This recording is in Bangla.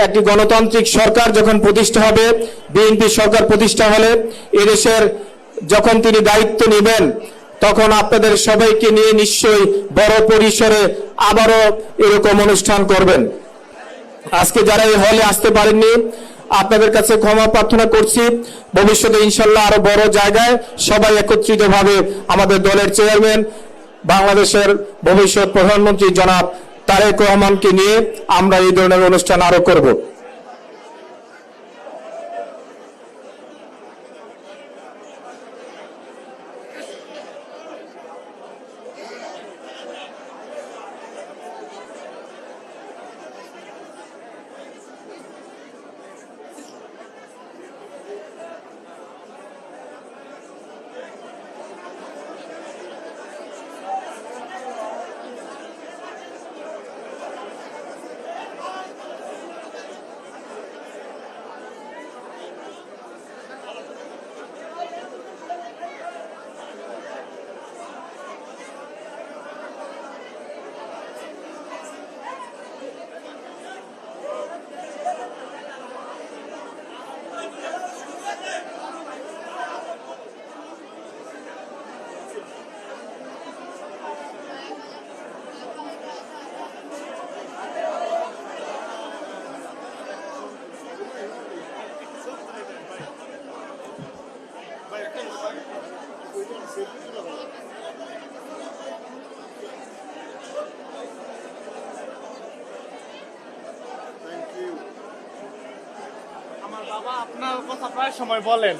একটি গণতান্ত্রিক সরকার যখন প্রতিষ্ঠা হবে, বিএনপি সরকার প্রতিষ্ঠা হলে এদেশের যখন তিনি দায়িত্ব নেবেন, তখন আপনাদের সবাইকে নিয়ে নিশ্চয়ই বড় পরিসরে আবারও এরকম অনুষ্ঠান করবেন। আজকে যারা এই হলে আসতে পারেননি, আপনাদের কাছে ক্ষমা প্রার্থনা করছি। ভবিষ্যতে ইনশাল্লাহ আরো বড় জায়গায় সবাই একত্রিতভাবে আমাদের দলের চেয়ারম্যান, বাংলাদেশের ভবিষ্যৎ প্রধানমন্ত্রী জনাব তারেক রহমানকে নিয়ে আমরা এই ধরনের অনুষ্ঠান আরো করব। আমার বাবা আপনার কথা প্রায় সময় বলেন।